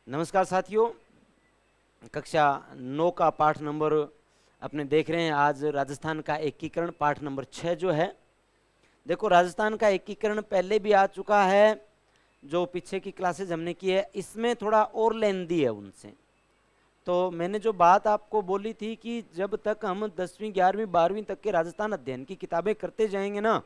नमस्कार साथियों, कक्षा 9 का पाठ नंबर अपने देख रहे हैं। आज राजस्थान का एकीकरण पाठ नंबर 6 जो है। देखो, राजस्थान का एकीकरण पहले भी आ चुका है, जो पीछे की क्लासेज हमने की है, इसमें थोड़ा और लेंदी है उनसे। तो मैंने जो बात आपको बोली थी कि जब तक हम 10वीं 11वीं 12वीं तक के राजस्थान अध्ययन की किताबें करते जाएंगे ना,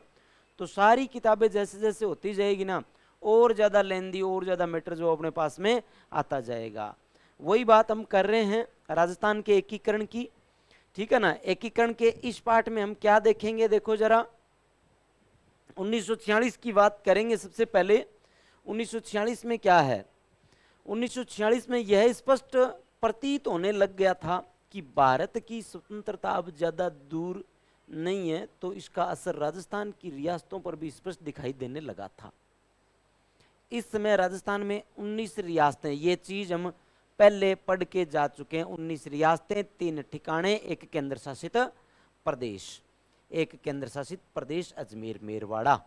तो सारी किताबें जैसे जैसे होती जाएगी ना, और ज़्यादा लेंदी और ज़्यादा मैटर जो अपने पास में आता जाएगा। वही बात हम कर रहे हैं राजस्थान के एकीकरण की। ठीक है ना। एकीकरण के इस पाठ में हम क्या देखेंगे, देखो जरा। 1946 की बात करेंगे सबसे पहले। 1946 में क्या है? 1946 में यह स्पष्ट प्रतीत होने लग गया था कि भारत की स्वतंत्रता अब ज्यादा दूर नहीं है, तो इसका असर राजस्थान की रियासतों पर भी स्पष्ट दिखाई देने लगा था। इस समय राजस्थान में 19 रियासतें, ये चीज हम पहले पढ़ के जा चुके हैं। 19 रियासतें, 3 ठिकाने, एक केंद्र शासित प्रदेश। एक केंद्र शासित प्रदेश अजमेर मेरवाड़ा,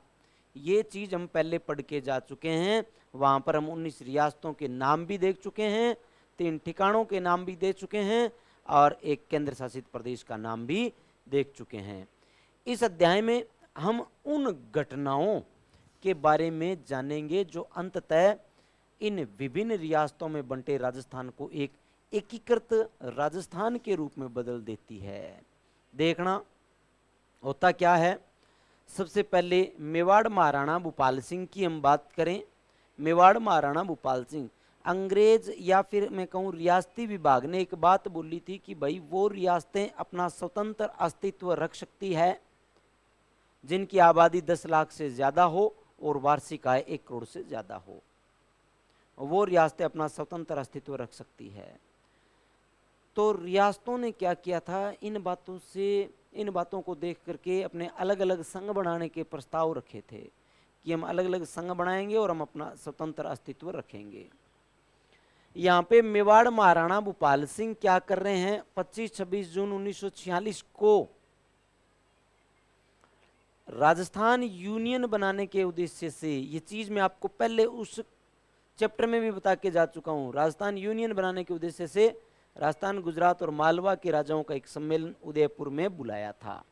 ये चीज हम पहले पढ़ के जा चुके हैं। वहां पर हम 19 रियासतों के नाम भी देख चुके हैं, 3 ठिकानों के नाम भी दे चुके हैं, और एक केंद्र शासित प्रदेश का नाम भी देख चुके हैं। इस अध्याय में हम उन घटनाओं के बारे में जानेंगे जो अंततः इन विभिन्न रियासतों में बंटे राजस्थान को एक एकीकृत राजस्थान के रूप में बदल देती है। देखना होता क्या है। सबसे पहले मेवाड़ महाराणा भूपाल सिंह की हम बात करें। मेवाड़ महाराणा भूपाल सिंह, अंग्रेज या फिर मैं कहूँ रियासती विभाग ने एक बात बोली थी कि भाई वो रियासतें अपना स्वतंत्र अस्तित्व रख सकती है जिनकी आबादी 10 लाख से ज्यादा हो और वार्षिक आय 1 करोड़ से ज्यादा हो। वो रियासतें अपना स्वतंत्र अस्तित्व रख सकती है। तो रियासतों ने क्या किया था, इन बातों को देख करके अपने अलग अलग संघ बनाने के प्रस्ताव रखे थे कि हम अलग अलग संघ बनाएंगे और हम अपना स्वतंत्र अस्तित्व रखेंगे। यहाँ पे मेवाड़ महाराणा भूपाल सिंह क्या कर रहे हैं, 25-26 जून 1946 को राजस्थान यूनियन बनाने के उद्देश्य से, ये चीज मैं आपको पहले उस चैप्टर में भी बता के जा चुका हूं, राजस्थान यूनियन बनाने के उद्देश्य से राजस्थान, गुजरात और मालवा के राजाओं का एक सम्मेलन उदयपुर में बुलाया था।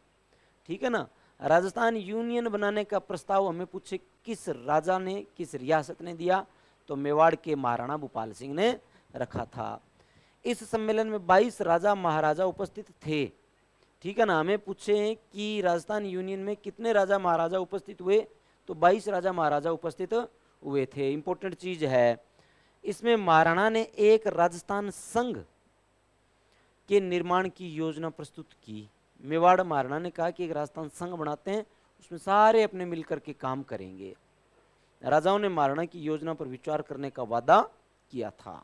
ठीक है ना। राजस्थान यूनियन बनाने का प्रस्ताव हमें पूछे किस राजा ने, किस रियासत ने दिया, तो मेवाड़ के महाराणा भूपाल सिंह ने रखा था। इस सम्मेलन में 22 राजा महाराजा उपस्थित थे। ठीक है ना। हमें पूछे कि राजस्थान यूनियन में कितने राजा महाराजा उपस्थित हुए, तो 22 राजा महाराजा उपस्थित हुए थे। इंपॉर्टेंट चीज है। इसमें महाराणा ने एक राजस्थान संघ के निर्माण की योजना प्रस्तुत की। मेवाड़ महाराणा ने कहा कि एक राजस्थान संघ बनाते हैं, उसमें सारे अपने मिलकर के काम करेंगे। राजाओं ने महाराणा की योजना पर विचार करने का वादा किया था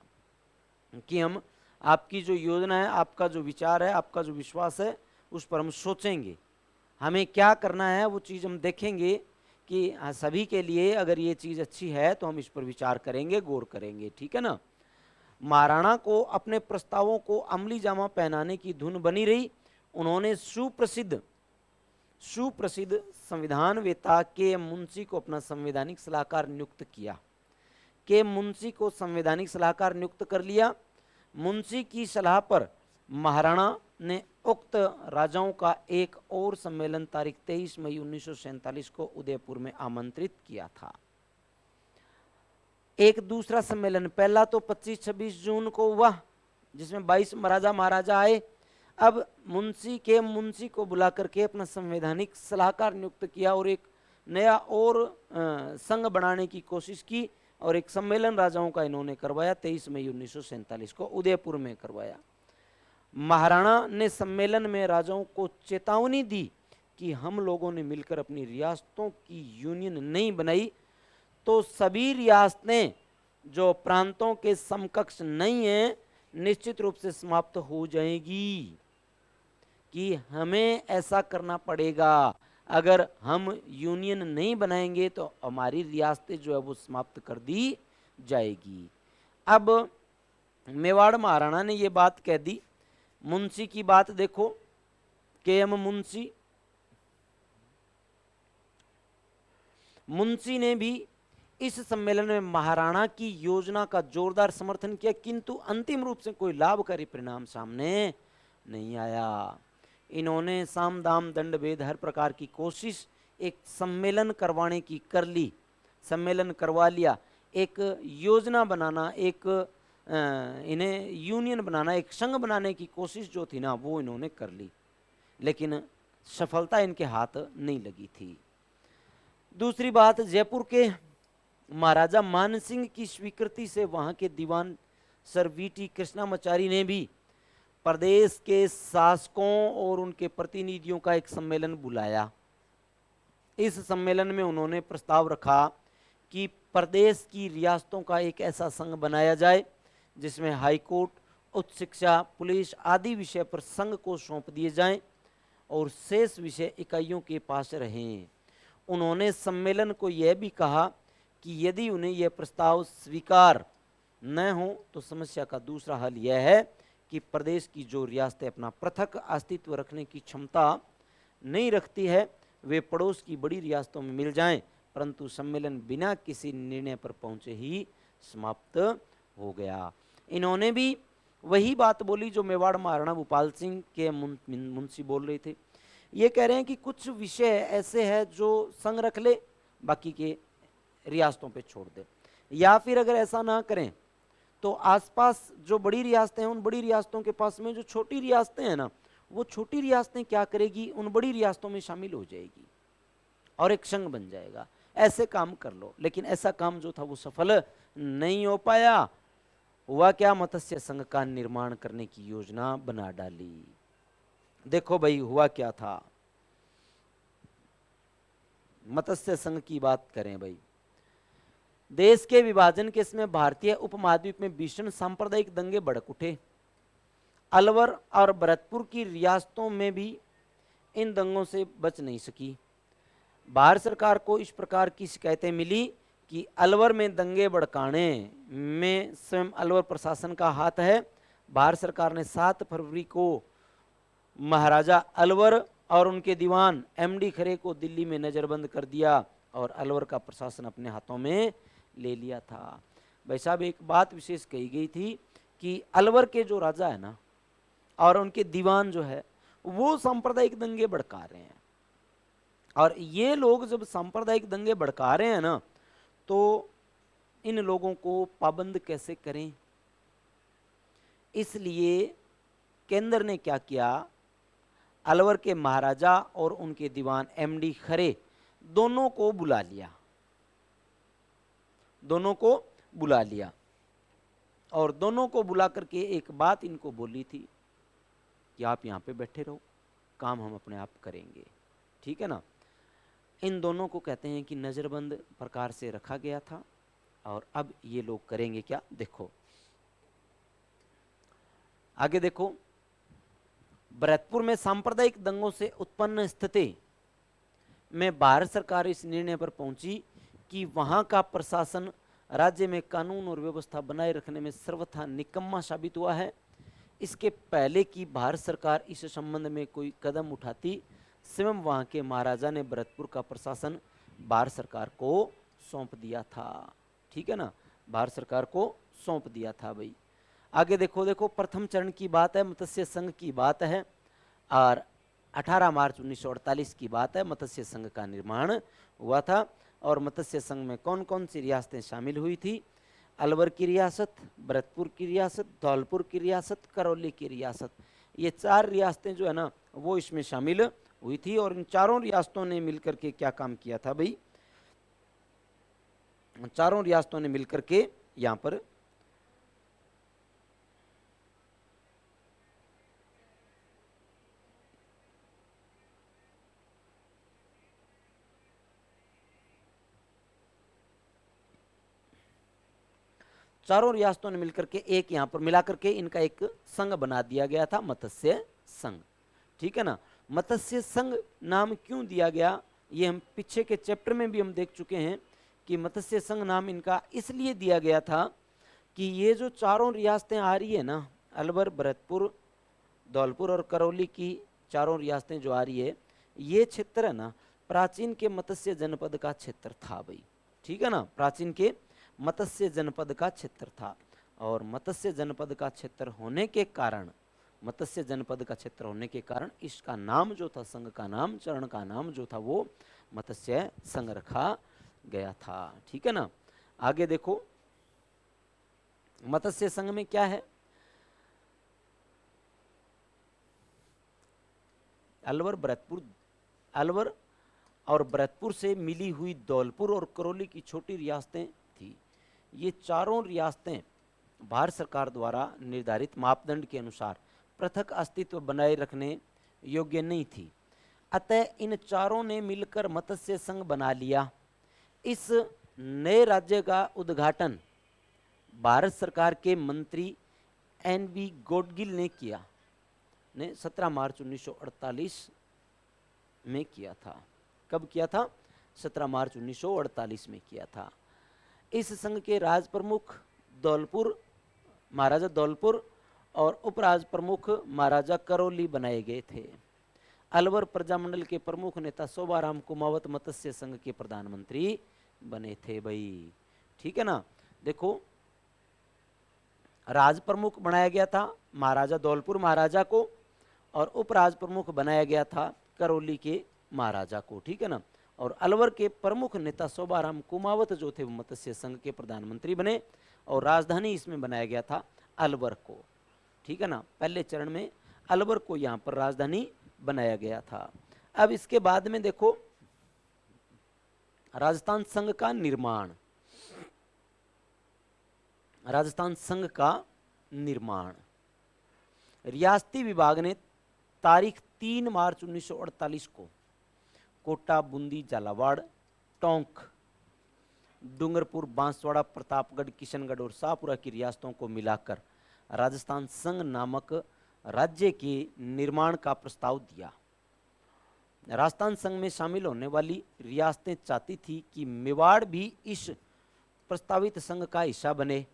कि हम आपकी जो योजना है, आपका जो विचार है, आपका जो विश्वास है, उस पर हम सोचेंगे, हमें क्या करना है वो चीज़ हम देखेंगे कि सभी के लिए अगर ये चीज़ अच्छी है तो हम इस पर विचार करेंगे, गौर करेंगे। ठीक है ना। महाराणा को अपने प्रस्तावों को अमली जामा पहनाने की धुन बनी रही। उन्होंने सुप्रसिद्ध संविधान वेता के मुंशी को अपना संवैधानिक सलाहकार नियुक्त किया। के मुंशी को संवैधानिक सलाहकार नियुक्त कर लिया। मुंशी की सलाह पर महाराणा ने उक्त राजाओं का एक और सम्मेलन तारीख 23 मई 1947 को उदयपुर में आमंत्रित किया था। एक दूसरा सम्मेलन, पहला तो 25-26 जून को हुआ जिसमें 22 राजा महाराजा आए। अब मुंशी को बुला करके अपना संवैधानिक सलाहकार नियुक्त किया और एक नया और संघ बनाने की कोशिश की, और एक सम्मेलन राजाओं का इन्होंने करवाया 23 मई 1947 को उदयपुर में करवाया। महाराणा ने सम्मेलन में राजाओं को चेतावनी दी कि हम लोगों ने मिलकर अपनी रियासतों की यूनियन नहीं बनाई तो सभी रियासतें जो प्रांतों के समकक्ष नहीं है निश्चित रूप से समाप्त हो जाएगी, कि हमें ऐसा करना पड़ेगा। अगर हम यूनियन नहीं बनाएंगे तो हमारी रियासतें जो है वो समाप्त कर दी जाएगी। अब मेवाड़ महाराणा ने ये बात कह दी। मुंशी की बात देखो, के.एम. मुंशी ने भी इस सम्मेलन में महाराणा की योजना का जोरदार समर्थन किया, किंतु अंतिम रूप से कोई लाभकारी परिणाम सामने नहीं आया। इन्होंने साम दाम दंड भेद हर प्रकार की कोशिश एक सम्मेलन करवाने की कर ली, सम्मेलन करवा लिया, एक योजना बनाना, एक इन्हें यूनियन बनाना, एक संघ बनाने की कोशिश जो थी ना वो इन्होंने कर ली, लेकिन सफलता इनके हाथ नहीं लगी थी। दूसरी बात, जयपुर के महाराजा मान सिंह की स्वीकृति से वहां के दीवान सर वीटी कृष्णामाचारी ने भी प्रदेश के शासकों और उनके प्रतिनिधियों का एक सम्मेलन बुलाया। इस सम्मेलन में उन्होंने प्रस्ताव रखा कि प्रदेश की रियासतों का एक ऐसा संघ बनाया जाए जिसमें हाईकोर्ट, उच्च शिक्षा, पुलिस आदि विषय पर संघ को सौंप दिए जाएं और शेष विषय इकाइयों के पास रहें। उन्होंने सम्मेलन को यह भी कहा कि यदि उन्हें यह प्रस्ताव स्वीकार न हो तो समस्या का दूसरा हल यह है कि प्रदेश की जो रियासतें अपना पृथक अस्तित्व रखने की क्षमता नहीं रखती है वे पड़ोस की बड़ी रियासतों में मिल जाएं, परंतु सम्मेलन बिना किसी निर्णय पर पहुंचे ही समाप्त हो गया। इन्होंने भी वही बात बोली जो मेवाड़ महाराणा भूपाल सिंह के मुंशी बोल रहे थे। ये कह रहे हैं कि कुछ विषय ऐसे हैं जो संग रख ले, बाकी के रियासतों पे छोड़ दे, या फिर अगर ऐसा ना करें तो आसपास जो बड़ी रियासतें हैं उन बड़ी रियासतों के पास में जो छोटी रियासतें हैं ना, वो छोटी रियासतें क्या करेगी, उन बड़ी रियासतों में शामिल हो जाएगी और एक संघ बन जाएगा। ऐसे काम कर लो। लेकिन ऐसा काम जो था वो सफल नहीं हो पाया। हुआ क्या, मत्स्य संघ का निर्माण करने की योजना बना डाली। देखो भाई हुआ क्या था, मत्स्य संघ की बात करें भाई, देश के विभाजन के समय भारतीय उपमहाद्वीप में भीषण सांप्रदायिक दंगे भड़क उठे। अलवर और भरतपुर की रियासतों में भी इन दंगों से बच नहीं सकी। भारत सरकार को इस प्रकार की शिकायतें मिली कि अलवर में दंगे भड़काने में स्वयं अलवर प्रशासन का हाथ है। भारत सरकार ने 7 फरवरी को महाराजा अलवर और उनके दीवान एमडी खरे को दिल्ली में नजरबंद कर दिया और अलवर का प्रशासन अपने हाथों में ले लिया था। भाई साहब एक बात विशेष कही गई थी कि अलवर के जो राजा है ना और उनके दीवान जो है वो सांप्रदायिक दंगे भड़का रहे हैं, और ये लोग जब सांप्रदायिक दंगे भड़का रहे हैं ना तो इन लोगों को पाबंद कैसे करें। इसलिए केंद्र ने क्या किया, अलवर के महाराजा और उनके दीवान एमडी खरे दोनों को बुला लिया, दोनों को बुला लिया और दोनों को बुला करके एक बात इनको बोली थी कि आप यहाँ पे बैठे रहो, काम हम अपने आप करेंगे, ठीक है ना। इन दोनों को कहते हैं कि नज़रबंद प्रकार से रखा गया था और अब ये लोग करेंगे क्या। देखो आगे देखो, भरतपुर में सांप्रदायिक दंगों से उत्पन्न स्थिति में भारत सरकार इस निर्णय पर पहुंची कि वहां का प्रशासन राज्य में कानून और व्यवस्था बनाए रखने में सर्वथा निकम्मा साबित हुआ है। इसके पहले कि भारत सरकार इस संबंध में कोई कदम उठाती, स्वयं वहां के महाराजा ने भरतपुर का प्रशासन भारत सरकार को सौंप दिया था, ठीक है ना, भारत सरकार को सौंप दिया था। भाई आगे देखो, देखो प्रथम चरण की बात है, मत्स्य संघ की बात है, और 18 मार्च 1948 की बात है, मत्स्य संघ का निर्माण हुआ था। और मत्स्य संघ में कौन कौन सी रियासतें शामिल हुई थी, अलवर की रियासत, भरतपुर की रियासत, धौलपुर की रियासत, करौली की रियासत, ये 4 रियासतें जो है ना वो इसमें शामिल हुई थी। और इन चारों रियासतों ने मिलकर के क्या काम किया था भाई, चारों रियासतों ने मिलकर के यहाँ पर चारों रियासतों ने मिलकर के एक यहाँ पर मिलाकर के इनका एक संघ बना दिया गया था, मत्स्य संघ, ठीक है ना। मत्स्य संघ नाम क्यों दिया गया, ये हम पीछे के चैप्टर में भी हम देख चुके हैं कि मत्स्य संघ नाम इनका इसलिए दिया गया था कि ये जो चारों रियासतें आ रही है ना, अलवर, भरतपुर, धौलपुर और करौली की चारों रियासतें जो आ रही है, ये क्षेत्र है ना प्राचीन के मत्स्य जनपद का क्षेत्र था भाई, ठीक है ना, प्राचीन के मत्स्य जनपद का क्षेत्र था। और मत्स्य जनपद का क्षेत्र होने के कारण, मत्स्य जनपद का क्षेत्र होने के कारण इसका नाम जो था, संघ का नाम, चरण का नाम जो था वो मत्स्य संघ रखा गया था। ठीक है ना। आगे देखो मत्स्य संघ में क्या है, अलवर भरतपुर, अलवर और भरतपुर से मिली हुई धौलपुर और करौली की छोटी रियासतें थी। ये चारों रियासतें भारत सरकार द्वारा निर्धारित मापदंड के अनुसार पृथक अस्तित्व बनाए रखने योग्य नहीं थी, अतः इन चारों ने मिलकर मत्स्य संघ बना लिया। इस नए राज्य का उद्घाटन भारत सरकार के मंत्री एन.वी. गॉडगिल ने किया, ने 17 मार्च 1948 में किया था। कब किया था? 17 मार्च 1948 में किया था। इस संघ के राज प्रमुख धौलपुर, महाराजा धौलपुर और उपराज प्रमुख महाराजा करौली बनाए गए थे। अलवर प्रजामंडल के प्रमुख नेता शोभाराम कुमावत मत्स्य संघ के प्रधानमंत्री बने थे भाई। ठीक है ना। देखो राज प्रमुख बनाया गया था महाराजा धौलपुर महाराजा को, और उपराज प्रमुख बनाया गया था करौली के महाराजा को। ठीक है ना। और अलवर के प्रमुख नेता शोभाराम कुमावत जो थे वो मत्स्य संघ के प्रधानमंत्री बने, और राजधानी इसमें बनाया गया था अलवर को। ठीक है ना। पहले चरण में अलवर को यहाँ पर राजधानी बनाया गया था। अब इसके बाद में देखो राजस्थान संघ का निर्माण, राजस्थान संघ का निर्माण रियासती विभाग ने तारीख 3 मार्च 1948 को कोटा, बूंदी, झालावाड़, टोंक, डूंगरपुर, बांसवाड़ा, प्रतापगढ़, किशनगढ़ और शाहपुरा की रियासतों को मिलाकर राजस्थान संघ नामक राज्य के निर्माण का प्रस्ताव दिया। राजस्थान संघ में शामिल होने वाली रियासतें चाहती थी कि मेवाड़ भी इस प्रस्तावित संघ का हिस्सा बने,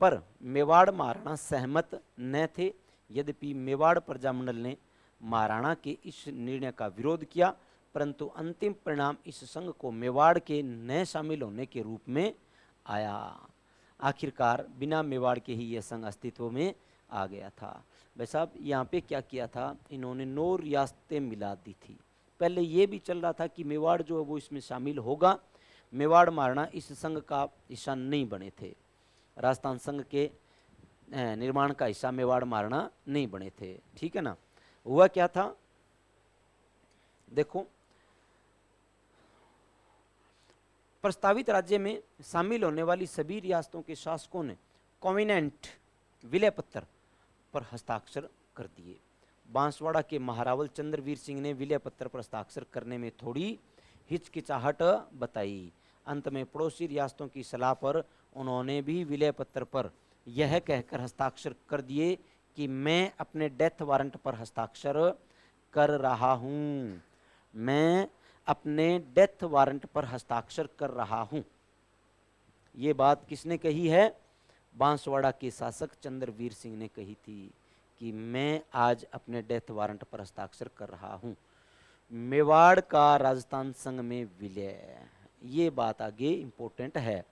पर मेवाड़ महाराणा सहमत न थे। यद्यपि मेवाड़ प्रजामंडल ने महाराणा के इस निर्णय का विरोध किया, परंतु अंतिम परिणाम इस संघ को मेवाड़ के न शामिल होने के रूप में आया। आखिरकार बिना मेवाड़ के ही यह संघ अस्तित्व में आ गया था। भाई साहब यहाँ पे क्या किया था, इन्होंने 9 रियासतें मिला दी थी। पहले ये भी चल रहा था कि मेवाड़ जो है वो इसमें शामिल होगा, मेवाड़ महाराणा इस संघ का हिस्सा नहीं बने थे। राजस्थान संघ के निर्माण का हिस्सा मेवाड़ महाराणा नहीं बने थे। ठीक है ना। हुआ क्या था देखो, प्रस्तावित राज्य में शामिल होने वाली सभी रियासतों के शासकों ने कॉन्वेनेंट विलय पत्र पर हस्ताक्षर कर दिए। बांसवाड़ा के महारावल चंद्रवीर सिंह ने विलय पत्र पर हस्ताक्षर करने में थोड़ी हिचकिचाहट बताई। अंत में पड़ोसी रियासतों की सलाह पर उन्होंने भी विलय पत्र पर यह कहकर हस्ताक्षर कर दिए कि मैं अपने डेथ वारंट पर हस्ताक्षर कर रहा हूं, मैं अपने डेथ वारंट पर हस्ताक्षर कर रहा हूं। ये बात किसने कही है? बांसवाड़ा के शासक चंद्रवीर सिंह ने कही थी कि मैं आज अपने डेथ वारंट पर हस्ताक्षर कर रहा हूं। मेवाड़ का राजस्थान संघ में विलय, ये बात आगे इंपॉर्टेंट है।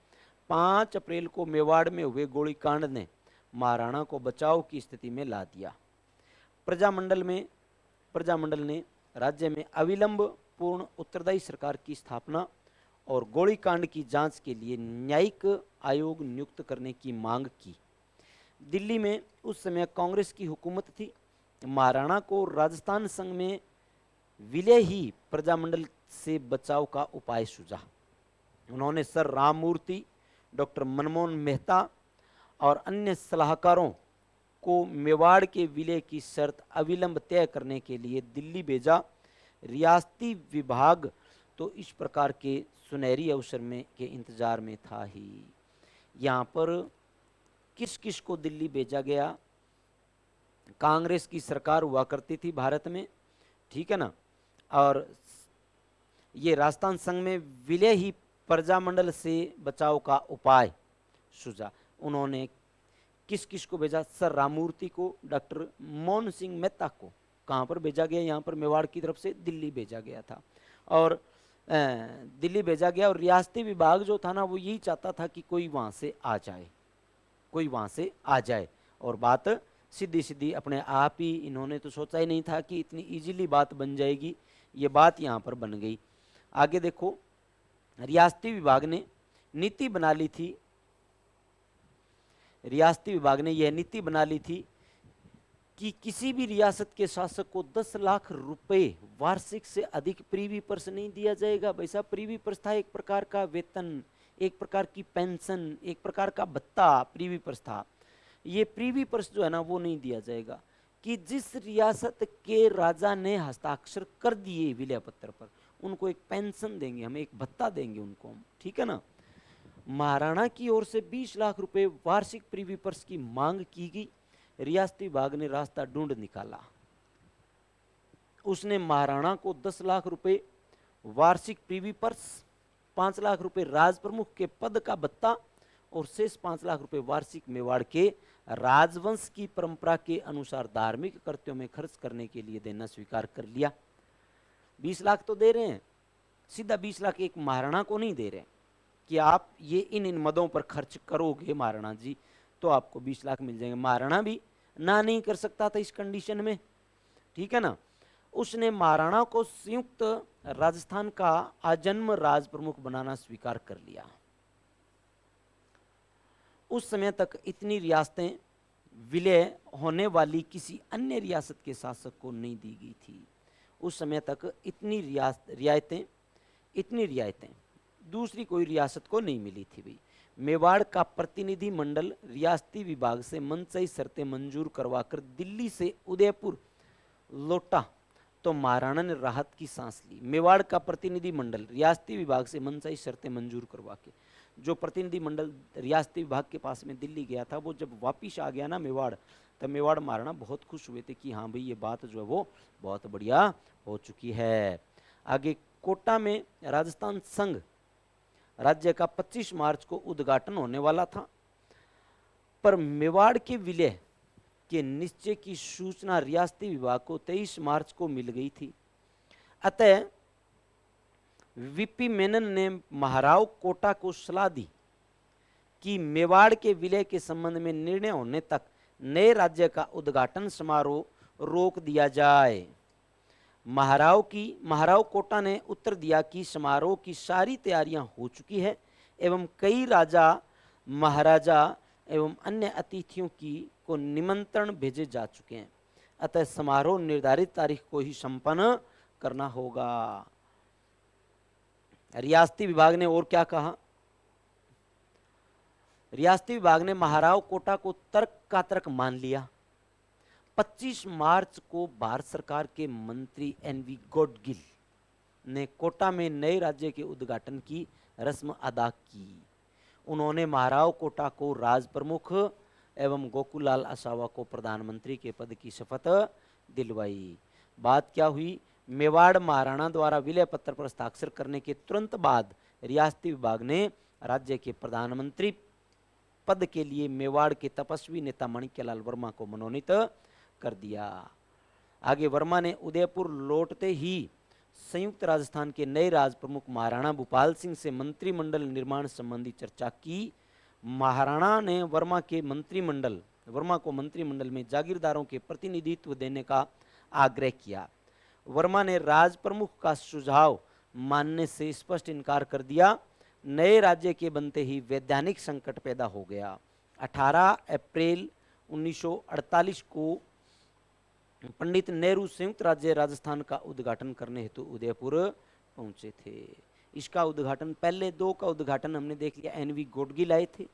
5 अप्रैल को मेवाड़ में हुए गोलीकांड ने महाराणा को बचाव की स्थिति में ला दिया। प्रजामंडल ने राज्य में अविलंब पूर्ण उत्तरदायी सरकार की स्थापना और गोलीकांड की जांच के लिए न्यायिक आयोग नियुक्त करने की मांग की। दिल्ली में उस समय कांग्रेस की हुकूमत थी। महाराणा को राजस्थान संघ में विलय ही प्रजामंडल से बचाव का उपाय सूझा। उन्होंने सर राममूर्ति, डॉक्टर मनमोहन मेहता और अन्य सलाहकारों को मेवाड़ के विलय की शर्त अविलंब तय करने के लिए दिल्ली भेजा। रियासती विभाग तो इस प्रकार के सुनहरी अवसर में के इंतजार में था ही। यहाँ पर किस किस को दिल्ली भेजा गया? कांग्रेस की सरकार हुआ करती थी भारत में, ठीक है ना, और ये राजस्थान संघ में विलय ही प्रजामंडल से बचाव का उपाय सूझा। उन्होंने किस किस को भेजा? सर राममूर्ति को, डॉक्टर मोहन सिंह मेहता को। कहाँ पर भेजा गया? यहाँ पर मेवाड़ की तरफ से दिल्ली भेजा गया था। और दिल्ली भेजा गया, और रियासती विभाग जो था ना वो यही चाहता था कि कोई वहाँ से आ जाए, कोई वहाँ से आ जाए, और बात सीधी सीधी अपने आप ही, इन्होंने तो सोचा ही नहीं था कि इतनी इजीली बात बन जाएगी, ये बात यहाँ पर बन गई। आगे देखो, रियासती विभाग ने नीति बना ली थी, रियासती विभाग ने यह नीति बना ली थी कि किसी भी रियासत के शासक को 10 लाख रुपए वार्षिक से अधिक प्रीवी पर्स नहीं दिया जाएगा। भाई साहब, प्रीवी पर्स था एक प्रकार का वेतन, एक प्रकार की पेंशन, एक प्रकार का भत्ता प्रीवी पर्स था। ये प्रीवी पर्स जो है ना वो नहीं दिया जाएगा, कि जिस रियासत के राजा ने हस्ताक्षर कर दिए विलय पत्र पर, उनको एक पेंशन देंगे, हम एक भत्ता देंगे उनको हम, ठीक है ना। महाराणा की ओर से 20 लाख रुपए वार्षिक प्रीवी पर्स की मांग की गई। रियासती विभाग ने रास्ता ढूंढ निकाला, उसने महाराणा को 10 लाख रुपए वार्षिक प्रीवी पर्स, 5 लाख रुपए राज प्रमुख के पद का भत्ता और शेष 5 लाख रुपए वार्षिक मेवाड़ के राजवंश की परंपरा के अनुसार धार्मिक कृत्यों में खर्च करने के लिए देना स्वीकार कर लिया। 20 लाख तो दे रहे हैं, सीधा 20 लाख एक महाराणा को नहीं दे रहे कि आप ये इन मदों पर खर्च करोगे महाराणा जी तो आपको 20 लाख मिल जाएंगे। महाराणा भी ना नहीं कर सकता था इस कंडीशन में, ठीक है ना। उसने महाराणा को संयुक्त राजस्थान का आजन्म राज प्रमुख बनाना स्वीकार कर लिया। उस समय तक इतनी रियासतें विलय होने वाली किसी अन्य रियासत के शासक को नहीं दी गई थी। उस समय तक इतनी रियायतें दूसरी कोई रियासत को नहीं मिली थी। भाई, मेवाड़ का प्रतिनिधि मंडल रियासती विभाग से मनचाही शर्तें मंजूर करवाकर दिल्ली से उदयपुर लौटा तो महाराणा ने राहत की सांस ली। मेवाड़ का प्रतिनिधि मंडल रियासती विभाग से मनचाही शर्तें मंजूर करवा के, जो प्रतिनिधि मंडल रियासती विभाग के पास में दिल्ली गया था, वो जब वापिस आ गया ना मेवाड़, तब मेवाड़ महाराणा बहुत खुश हुए थे कि हाँ भाई ये बात जो है वो बहुत बढ़िया हो चुकी है। आगे, कोटा में राजस्थान संघ राज्य का 25 मार्च को उद्घाटन होने वाला था, पर मेवाड़ के विलय के निश्चय की सूचना रियासती विभाग को 23 मार्च को मिल गई थी। अतः वीपी मेनन ने महाराव कोटा को सलाह दी कि मेवाड़ के विलय के संबंध में निर्णय होने तक नए राज्य का उद्घाटन समारोह रोक दिया जाए। महाराव कोटा ने उत्तर दिया कि समारोह की सारी तैयारियां हो चुकी है एवं कई राजा, महाराजा एवं अन्य अतिथियों को निमंत्रण भेजे जा चुके हैं, अतः समारोह निर्धारित तारीख को ही संपन्न करना होगा। रियासती विभाग ने और क्या कहा? रियासती विभाग ने महाराव कोटा को तर्क का तर्क मान लिया। 25 मार्च को भारत सरकार के मंत्री एनवी गॉडगिल ने कोटा में नए राज्य के उद्घाटन की रस्म अदा की। उन्होंने महाराव कोटा को राज प्रमुख एवं गोकुलाल आसावा को प्रधानमंत्री के पद की शपथ दिलवाई। बात क्या हुई? मेवाड़ महाराणा द्वारा विलय पत्र पर हस्ताक्षर करने के तुरंत बाद रियासती विभाग ने राज्य के प्रधानमंत्री पद के लिए मेवाड़ के तपस्वी नेता माणिक्यलाल वर्मा को मनोनीत कर दिया। आगे, वर्मा ने उदयपुर लौटते ही संयुक्त राजस्थान के नए राज प्रमुख महाराणा भूपाल सिंह से मंत्रिमंडल निर्माण संबंधी चर्चा की। महाराणा ने वर्मा को मंत्रिमंडल में जागीरदारों के प्रतिनिधित्व देने का आग्रह किया। वर्मा ने राज प्रमुख का सुझाव मानने से स्पष्ट इनकार कर दिया। नए राज्य के बनते ही वैधानिक संकट पैदा हो गया। 18 अप्रैल 1948 को पंडित नेहरू संयुक्त राज्य राजस्थान का उद्घाटन करने हेतु उदयपुर पहुंचे थे। इसका उद्घाटन, पहले 2 का उद्घाटन हमने देख लिया, एनवी गॉडगिल आए थे।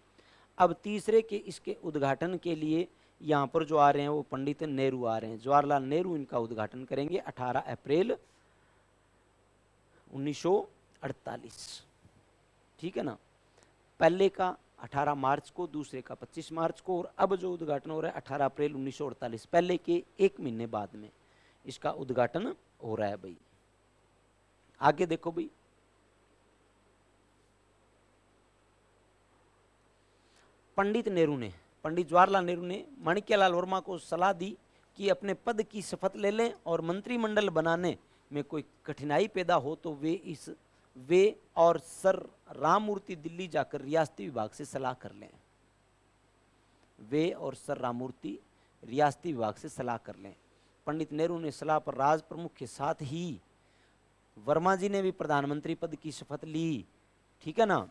अब तीसरे के इसके उद्घाटन के लिए यहाँ पर जो आ रहे हैं वो पंडित नेहरू आ रहे हैं। जवाहरलाल नेहरू इनका उद्घाटन करेंगे 18 अप्रैल 1948, ठीक है ना। पहले का 18 मार्च को, दूसरे का 25 मार्च को, और अब जो उद्घाटन हो रहा है 18 अप्रैल 1948, पहले के 1 महीने बाद में इसका उद्घाटन हो रहा है। भाई आगे देखो, भाई पंडित जवाहरलाल नेहरू ने माणिक्यलाल वर्मा को सलाह दी कि अपने पद की शपथ ले लें और मंत्रिमंडल बनाने में कोई कठिनाई पैदा हो तो वे इस वे और सर राममूर्ति दिल्ली जाकर रियासती विभाग से सलाह कर लें। वे और सर राममूर्ति रियासती विभाग से सलाह कर लें। पंडित नेहरू ने सलाह पर राज प्रमुख के साथ ही वर्मा जी ने भी प्रधानमंत्री पद की शपथ ली। ठीक है ना,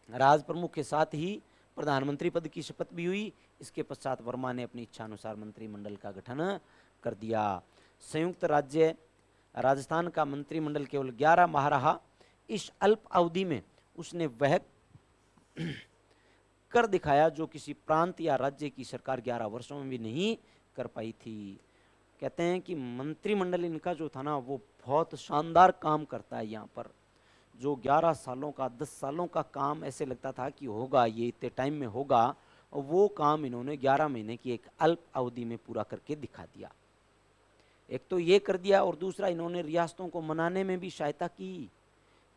राज प्रमुख के साथ ही प्रधानमंत्री पद की शपथ भी हुई। इसके पश्चात वर्मा ने अपनी इच्छा अनुसार मंत्रिमंडल का गठन कर दिया। संयुक्त राज्य राजस्थान का मंत्रिमंडल केवल 11 माह रहा। इस अल्प अवधि में उसने वह कर दिखाया जो किसी प्रांत या राज्य की सरकार 11 वर्षों में भी नहीं कर पाई थी। कहते हैं कि मंत्रिमंडल इनका जो था ना वो बहुत शानदार काम करता है। यहाँ पर जो 11 सालों का 10 सालों का काम ऐसे लगता था कि होगा, ये इतने टाइम में होगा, और वो काम इन्होंने 11 महीने की एक अल्प अवधि में पूरा करके दिखा दिया। एक तो ये कर दिया, और दूसरा इन्होंने रियासतों को मनाने में भी सहायता की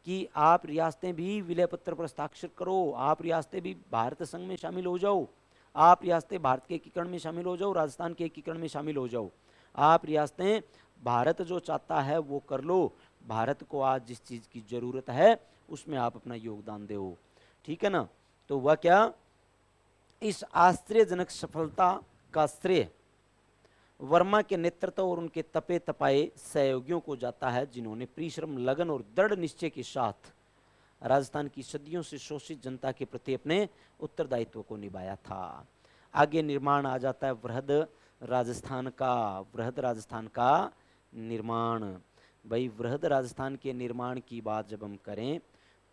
कि आप रियासतें भी विलय पत्र पर हस्ताक्षर करो, आप रियासतें भी भारत संघ में शामिल हो जाओ, आप रियासतें भारत के एकीकरण में शामिल हो जाओ, राजस्थान के एकीकरण में शामिल हो जाओ, आप रियासतें भारत जो चाहता है वो कर लो, भारत को आज जिस चीज़ की ज़रूरत है उसमें आप अपना योगदान दो। ठीक है ना। तो वह क्या, इस आश्चर्यजनक सफलता का श्रेय वर्मा के नेतृत्व और उनके तपे तपाए सहयोगियों को जाता है, जिन्होंने परिश्रम, लगन और दृढ़ निश्चय के साथ राजस्थान की सदियों से शोषित जनता के प्रति अपने उत्तरदायित्व को निभाया था। आगे निर्माण आ जाता है वृहद राजस्थान का। वृहद राजस्थान का निर्माण, भाई वृहद राजस्थान के निर्माण की बात जब हम करें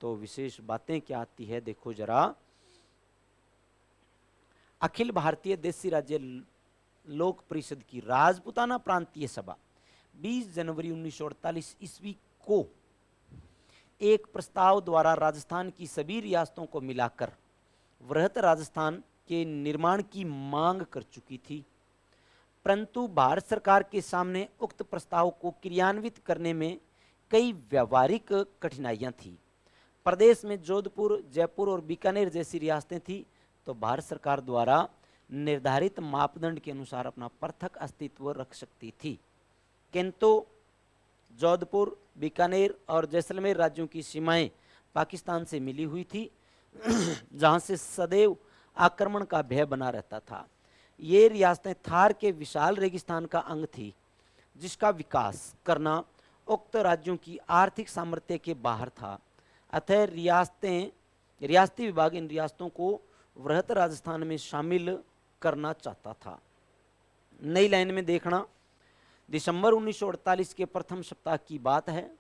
तो विशेष बातें क्या आती है, देखो जरा। अखिल भारतीय देशी राज्य लोक परिषद की राजपुताना प्रांतीय सभा 20 जनवरी 1948 ईस्वी को एक प्रस्ताव द्वारा राजस्थान की सभी रियासतों को मिलाकर वृहत राजस्थान के निर्माण की मांग कर चुकी थी, परंतु भारत सरकार के सामने उक्त प्रस्ताव को क्रियान्वित करने में कई व्यावहारिक कठिनाइयां थी। प्रदेश में जोधपुर, जयपुर और बीकानेर जैसी रियासतें थी, तो भारत सरकार द्वारा निर्धारित मापदंड के अनुसार अपना पृथक अस्तित्व रख सकती थी, किंतु जोधपुर, बीकानेर और जैसलमेर राज्यों की सीमाएं पाकिस्तान से मिली हुई थी, जहां से सदैव आक्रमण का भय बना रहता था। ये रियासतें थार के विशाल रेगिस्तान का अंग थी, जिसका विकास करना उक्त राज्यों की आर्थिक सामर्थ्य के बाहर था। अतः रियासती विभाग इन रियासतों को वृहत राजस्थान में शामिल करना चाहता था। नई लाइन में देखना, दिसंबर 1948 के प्रथम सप्ताह की बात है।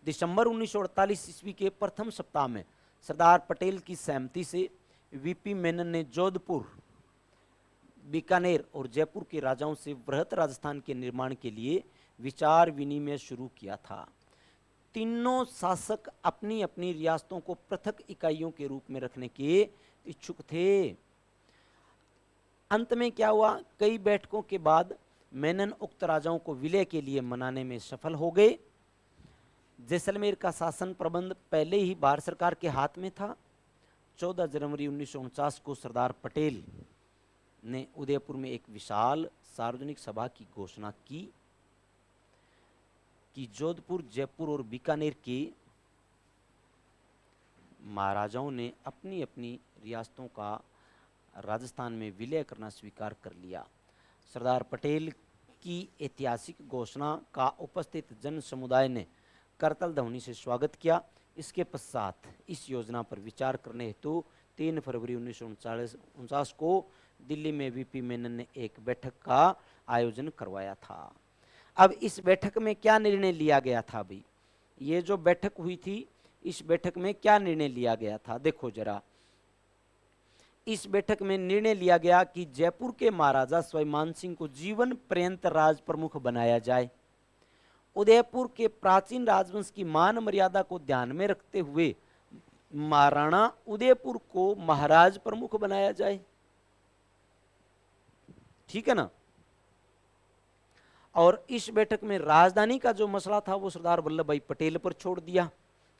दिसंबर 1948 ईस्वी के प्रथम सप्ताह में सरदार पटेल की सहमति से वीपी मेनन ने जोधपुर, बीकानेर और जयपुर के राजाओं से वृहत राजस्थान के निर्माण के लिए विचार विनिमय शुरू किया था। तीनों शासक अपनी अपनी रियासतों को पृथक इकाइयों के रूप में रखने के इच्छुक थे। अंत में क्या हुआ, कई बैठकों के बाद मेनन उक्त राजाओं को विलय के लिए मनाने में सफल हो गए। जैसलमेर का शासन प्रबंध पहले ही भारत सरकार के हाथ में था। 14 जनवरी 1949 को सरदार पटेल ने उदयपुर में एक विशाल सार्वजनिक सभा की घोषणा की कि जोधपुर, जयपुर और बीकानेर के महाराजाओं ने अपनी अपनी रियासतों का राजस्थान में विलय करना स्वीकार कर लिया। सरदार पटेल की ऐतिहासिक घोषणा का उपस्थित जन समुदाय ने करतल ध्वनि से स्वागत किया। इसके पश्चात इस योजना पर विचार करने हेतु 3 फरवरी 1949 को दिल्ली में वीपी मेनन ने एक बैठक का आयोजन करवाया था। अब इस बैठक में क्या निर्णय लिया गया था भाई, ये जो बैठक हुई थी इस बैठक में क्या निर्णय लिया गया था, देखो जरा। इस बैठक में निर्णय लिया गया कि जयपुर के महाराजा स्वाभिमान सिंह को जीवन पर्यंत राज प्रमुख बनाया जाए। उदयपुर के प्राचीन राजवंश की मान मर्यादा को ध्यान में रखते हुए महाराणा उदयपुर को महाराज प्रमुख बनाया जाए। ठीक है ना। और इस बैठक में राजधानी का जो मसला था वो सरदार वल्लभ भाई पटेल पर छोड़ दिया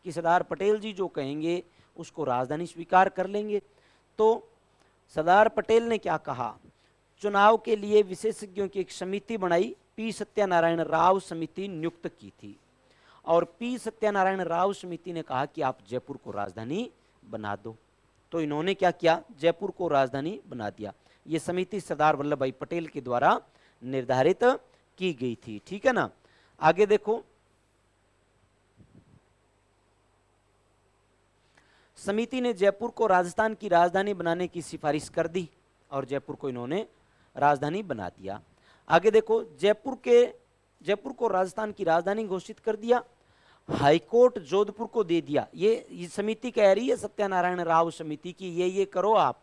कि सरदार पटेल जी जो कहेंगे उसको राजधानी स्वीकार कर लेंगे। तो सरदार पटेल ने क्या कहा, चुनाव के लिए विशेषज्ञों की एक समिति बनाई, पी सत्यानारायण राव समिति नियुक्त की थी। और पी सत्यानारायण राव समिति ने कहा कि आप जयपुर को राजधानी बना दो। तो इन्होंने क्या किया, जयपुर को राजधानी बना दिया। यह समिति सरदार वल्लभ भाई पटेल के द्वारा निर्धारित की गई थी। ठीक है ना। आगे देखो, समिति ने जयपुर को राजस्थान की राजधानी बनाने की सिफारिश कर दी और जयपुर को इन्होंने राजधानी बना दिया। आगे देखो, जयपुर को राजस्थान की राजधानी घोषित कर दिया। हाईकोर्ट जोधपुर को दे दिया। ये समिति कह रही है सत्यानारायण राव समिति की, ये करो आप।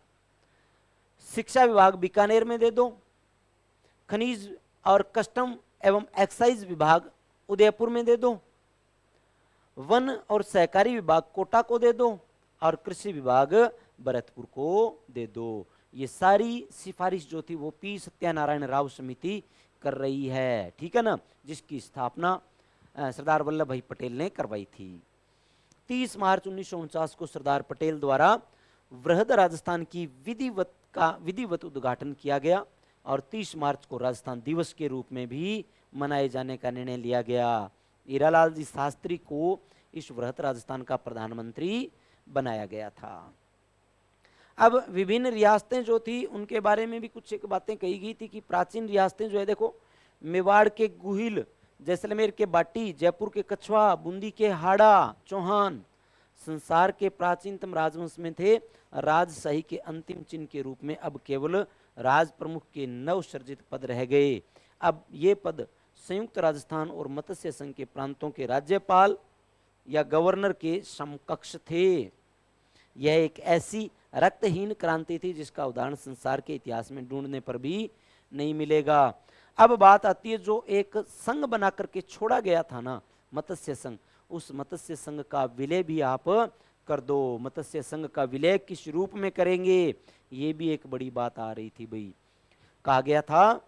शिक्षा विभाग बीकानेर में दे दो, खनिज और कस्टम एवं एक्साइज विभाग उदयपुर में दे दो, वन और सहकारी विभाग कोटा को दे दो और कृषि विभाग भरतपुर को दे दो। ये सारी सिफारिश जो थी वो पी सत्यानारायण राव समिति कर रही है। ठीक है ना, जिसकी स्थापना सरदार वल्लभ भाई पटेल ने करवाई थी। 30 मार्च 1949 को सरदार पटेल द्वारा वृहद राजस्थान की विधिवत उद्घाटन किया गया और 30 मार्च को राजस्थान दिवस के रूप में भी मनाए जाने का निर्णय लिया गया। हीरालाल जी शास्त्री को इस वृहद राजस्थान का प्रधानमंत्री बनाया गया था। अब विभिन्न रियासतें जो थी उनके बारे में भी कुछ एक बातें कही गई थी कि प्राचीन रियासतें जो है, देखो, मेवाड़ के गुहिल, जैसलमेर के बाटी, जयपुर के कछवा, बूंदी के हाड़ा चौहान संसार के प्राचीनतम राजवंश में थे। राजशाही के अंतिम चिन्ह के रूप में अब केवल राज प्रमुख के नवसर्जित पद रह गए। अब ये पद संयुक्त राजस्थान और मत्स्य संघ के प्रांतों के राज्यपाल या गवर्नर के समकक्ष थे। यह एक ऐसी रक्तहीन क्रांति थी जिसका उदाहरण संसार के इतिहास में ढूंढने पर भी नहीं मिलेगा। अब बात आती है जो एक संघ बना करके छोड़ा गया था ना, मत्स्य संघ, उस मत्स्य संघ का विलय भी आप कर दो। मत्स्य संघ का विलय किस रूप में करेंगे, ये भी एक बड़ी बात आ रही थी भाई। कहा गया था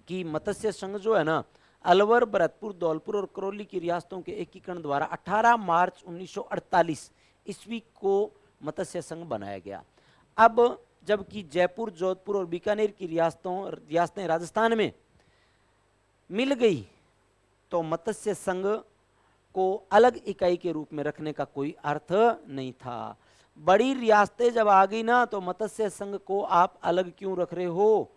कि मत्स्य संघ जो है ना, अलवर, भरतपुर, धौलपुर और करौली की रियासतों के एकीकरण द्वारा 18 मार्च 1948 ईस्वी को मत्स्य संघ बनाया गया। अब जबकि जयपुर, जोधपुर और बीकानेर की रियासतें राजस्थान में मिल गई तो मत्स्य संघ को अलग इकाई के रूप में रखने का कोई अर्थ नहीं था। बड़ी रियासतें जब आ गई ना तो मत्स्य संघ को आप अलग क्यों रख रहे हो?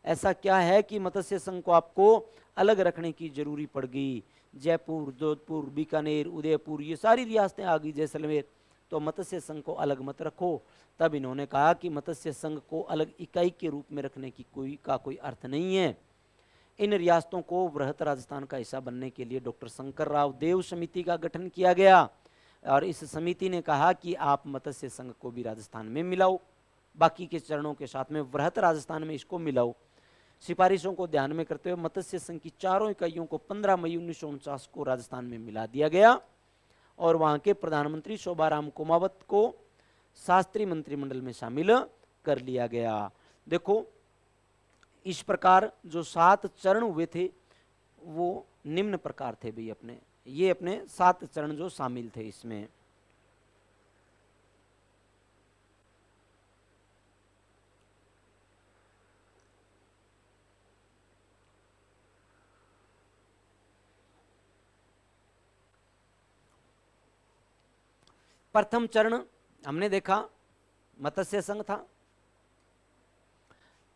ऐसा क्या है कि मत्स्य संघ को आपको अलग रखने की जरूरी पड़ गई? जयपुर, जोधपुर, बीकानेर, उदयपुर, ये सारी रियासतें आ गई, जैसलमेर, तो मत्स्य संघ को अलग मत रखो। तब इन्होंने कहा कि मत्स्य संघ को अलग इकाई के रूप में रखने की कोई अर्थ नहीं है। इन रियासतों को वृहत राजस्थान का हिस्सा बनने के लिए डॉक्टर शंकरराव देव समिति का गठन किया गया और इस समिति ने कहा कि आप मत्स्य संघ को भी राजस्थान में मिलाओ, बाकी के चरणों के साथ में वृहत राजस्थान में इसको मिलाओ। सिफारिशों को ध्यान में करते हुए मत्स्य संघ की चारों इकाइयों को 15 मई 1949 को राजस्थान में मिला दिया गया और वहां के प्रधानमंत्री शोभाराम कुमावत को शास्त्री मंत्रिमंडल में शामिल कर लिया गया। देखो, इस प्रकार जो 7 चरण हुए थे वो निम्न प्रकार थे भाई। अपने 7 चरण जो शामिल थे इसमें। प्रथम चरण हमने देखा मत्स्य संघ था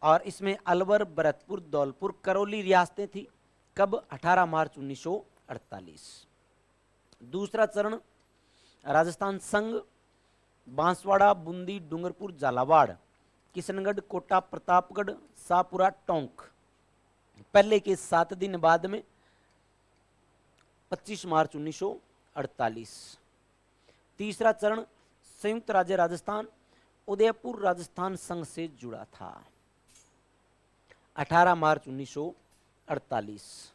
और इसमें अलवर, भरतपुर, धौलपुर, करौली रियासतें थी। कब? 18 मार्च 1948। दूसरा चरण राजस्थान संघ, बांसवाड़ा, बूंदी, डूंगरपुर, झालावाड़, किशनगढ़, कोटा, प्रतापगढ़, शाहपुरा, टोंक, पहले के 7 दिन बाद में 25 मार्च 1948। तीसरा चरण संयुक्त राज्य राजस्थान, उदयपुर राजस्थान संघ से जुड़ा था, 18 मार्च 1948।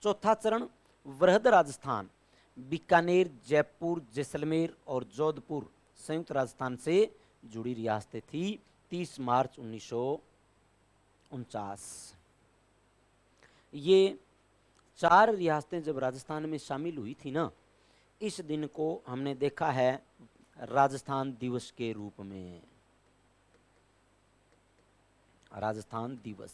चौथा चरण वृहद राजस्थान, बीकानेर, जयपुर, जैसलमेर और जोधपुर संयुक्त राजस्थान से जुड़ी रियासतें थी, 30 मार्च 1949। ये 4 रियासतें जब राजस्थान में शामिल हुई थी ना, इस दिन को हमने देखा है राजस्थान दिवस के रूप में। राजस्थान दिवस।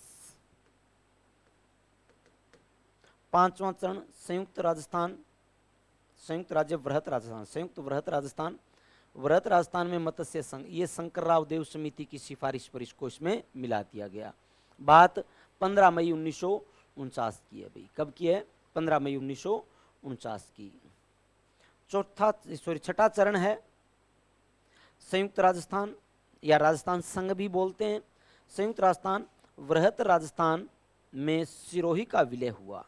पांचवां चरण संयुक्त राजस्थान, संयुक्त राज्य वृहत राजस्थान, संयुक्त वृहत राजस्थान। वृहत राजस्थान में मत्स्य संघ, ये शंकरराव देव समिति की सिफारिश पर इसको इसमें मिला दिया गया। बात 15 मई 1949 की है भाई। कब की है? 15 मई 1949 की। छठा चरण है संयुक्त राजस्थान या राजस्थान संघ भी बोलते हैं। संयुक्त राजस्थान वृहत राजस्थान में सिरोही का विलय हुआ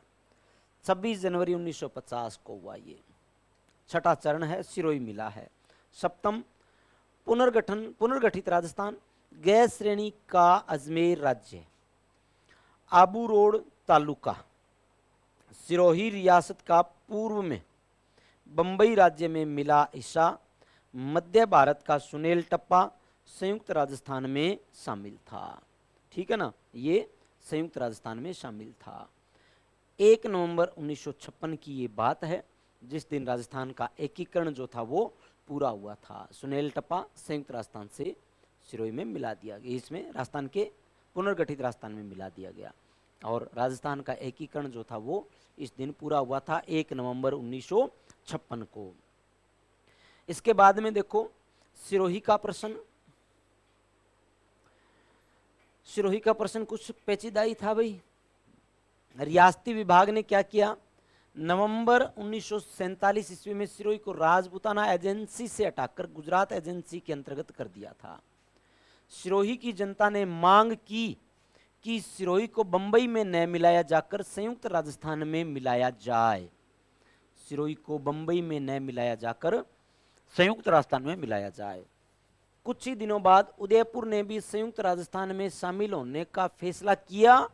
26 जनवरी 1950 को हुआ। ये छठा चरण है, सिरोही मिला है। सप्तम पुनर्गठित राजस्थान, गैर श्रेणी का अजमेर राज्य, आबू रोड तालुका, सिरोही रियासत का पूर्व में बंबई राज्य में मिला हिस्सा, मध्य भारत का सुनेल टप्पा संयुक्त राजस्थान में शामिल था। ठीक है ना, ये संयुक्त राजस्थान में शामिल था। 1 नवंबर 1956 की ये बात है जिस दिन राजस्थान का एकीकरण जो था वो पूरा हुआ था। सुनेल टप्पा संयुक्त राजस्थान से सिरोही में मिला दिया गया, इसमें राजस्थान के पुनर्गठित राजस्थान में मिला दिया गया और राजस्थान का एकीकरण जो था वो इस दिन पूरा हुआ था 1 नवंबर 1956 को। इसके बाद में देखो सिरोही का प्रश्न, सिरोही का प्रश्न कुछ पेचीदा ही था भाई। रियासती विभाग ने क्या किया, नवंबर 1947 ईस्वी में सिरोही को राजपूताना एजेंसी से हटाकर गुजरात एजेंसी के अंतर्गत कर दिया था। सिरोही की जनता ने मांग की कि सिरोही को बंबई में न मिलाया जाकर संयुक्त राजस्थान में मिलाया जाए। सिरोही को बंबई में न मिलाया जाकर संयुक्त राजस्थान में मिलाया जाए। कुछ ही दिनों बाद उदयपुर ने भी संयुक्त राजस्थान में शामिल होने का फैसला किया।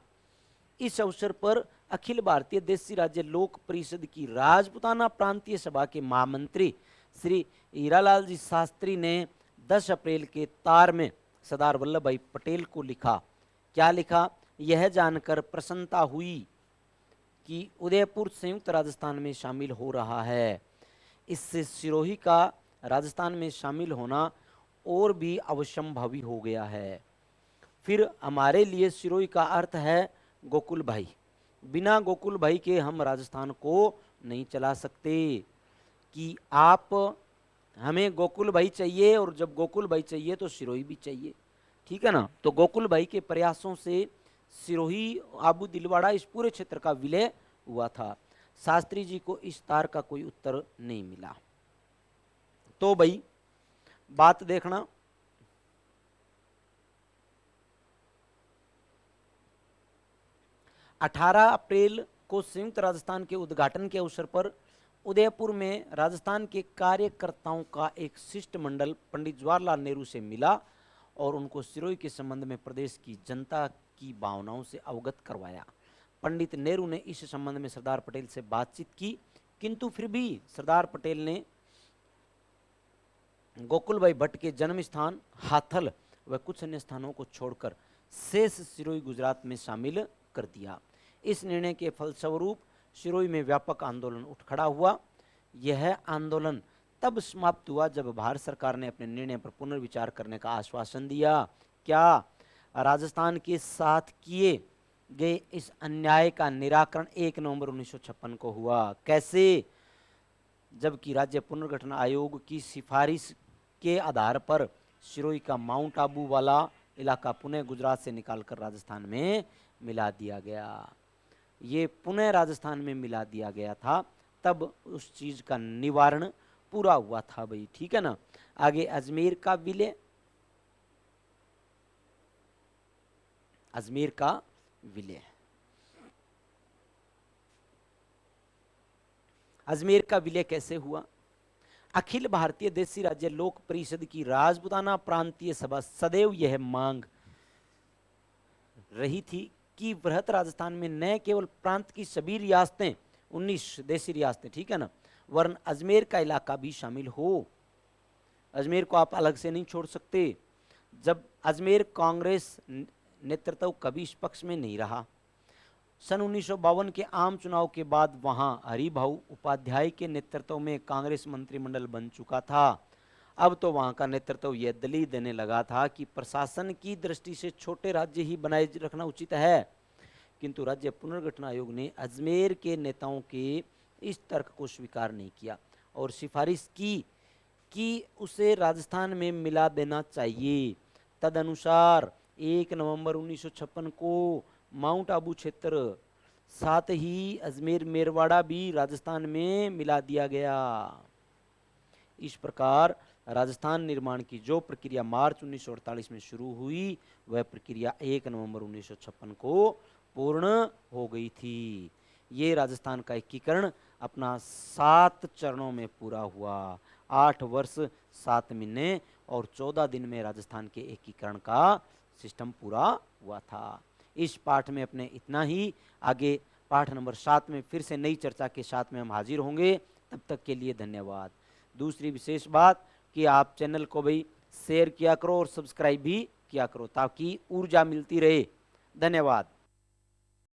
इस अवसर पर अखिल भारतीय देशी राज्य लोक परिषद की राजपूताना प्रांतीय सभा के महामंत्री श्री हीरालाल जी शास्त्री ने 10 अप्रैल के तार में सरदार वल्लभ भाई पटेल को लिखा। क्या लिखा? यह जानकर प्रसन्नता हुई कि उदयपुर संयुक्त राजस्थान में शामिल हो रहा है। इससे सिरोही का राजस्थान में शामिल होना और भी अवश्यंभावी हो गया है। फिर हमारे लिए सिरोही का अर्थ है गोकुल भाई। बिना गोकुल भाई के हम राजस्थान को नहीं चला सकते कि आप हमें गोकुल भाई चाहिए और जब गोकुल भाई चाहिए तो सिरोही भी चाहिए। ठीक है ना, तो गोकुल भाई के प्रयासों से सिरोही आबू दिलवाड़ा इस पूरे क्षेत्र का विलय हुआ था। शास्त्री जी को इस तार का कोई उत्तर नहीं मिला। तो भाई बात देखना, अठारह अप्रैल को संयुक्त राजस्थान के उद्घाटन के अवसर पर उदयपुर में राजस्थान के कार्यकर्ताओं का एक शिष्टमंडल पंडित जवाहरलाल नेहरू से मिला और उनको सिरोही के संबंध में प्रदेश की जनता की भावनाओं से अवगत करवाया। पंडित नेहरू ने इस संबंध में सरदार पटेल से बातचीत की, किंतु फिर भी सरदार पटेल ने गोकुल भाई भट्ट के जन्म स्थान हाथल व कुछ अन्य स्थानों को छोड़कर शेष सिरोही गुजरात में शामिल कर दिया। इस निर्णय के फलस्वरूप सिरोही में व्यापक आंदोलन उठ खड़ा हुआ। यह आंदोलन तब समाप्त हुआ जब भारत सरकार ने अपने निर्णय पर पुनर्विचार करने का आश्वासन दिया। क्या? राजस्थान के साथ किए गए इस अन्याय का निराकरण 1 नवंबर 1956 को हुआ। कैसे? जबकि राज्य पुनर्गठन आयोग की सिफारिश के आधार पर सिरोही का माउंट आबू वाला इलाका पुनः गुजरात से निकालकर राजस्थान में मिला दिया गया। ये पुनः राजस्थान में मिला दिया गया था, तब उस चीज का निवारण पूरा हुआ था भाई। ठीक है ना। आगे अजमेर का विलय, अजमेर का विलय, अजमेर का विलय कैसे हुआ? अखिल भारतीय देशी राज्य लोक परिषद की राजपूताना प्रांतीय सभा सदैव यह मांग रही थी कि बृहत राजस्थान में न केवल प्रांत की सभी रियासतें 19 देशी रियासतें, ठीक है ना, वरन अजमेर का इलाका भी शामिल हो। अजमेर को आप अलग से नहीं छोड़ सकते। जब अजमेर कांग्रेस नेतृत्व कभी इस पक्ष में नहीं रहा। सन 1952 के आम चुनाव के बाद वहां हरिभाऊ उपाध्याय के नेतृत्व में कांग्रेस मंत्रिमंडल बन चुका था। अब तो वहां का नेतृत्व यह दलील देने लगा था कि प्रशासन की दृष्टि से छोटे राज्य ही बनाए रखना उचित है, किंतु राज्य पुनर्गठन आयोग ने अजमेर के नेताओं के इस तर्क को स्वीकार नहीं किया और सिफारिश की कि उसे राजस्थान में मिला देना चाहिए। तदनुसार 1 नवंबर 1956 को माउंट आबू क्षेत्र, साथ ही अजमेर मेरवाड़ा भी राजस्थान में मिला दिया गया। इस प्रकार राजस्थान निर्माण की जो प्रक्रिया मार्च 1948 में शुरू हुई, वह प्रक्रिया 1 नवंबर 1956 को पूर्ण हो गई थी। ये राजस्थान का एकीकरण अपना 7 चरणों में पूरा हुआ। 8 वर्ष 7 महीने और 14 दिन में राजस्थान के एकीकरण का सिस्टम पूरा हुआ था। इस पाठ में अपने इतना ही। आगे पाठ नंबर 7 में फिर से नई चर्चा के साथ में हम हाजिर होंगे। तब तक के लिए धन्यवाद। दूसरी विशेष बात कि आप चैनल को भी शेयर किया करो और सब्सक्राइब भी किया करो ताकि ऊर्जा मिलती रहे। धन्यवाद।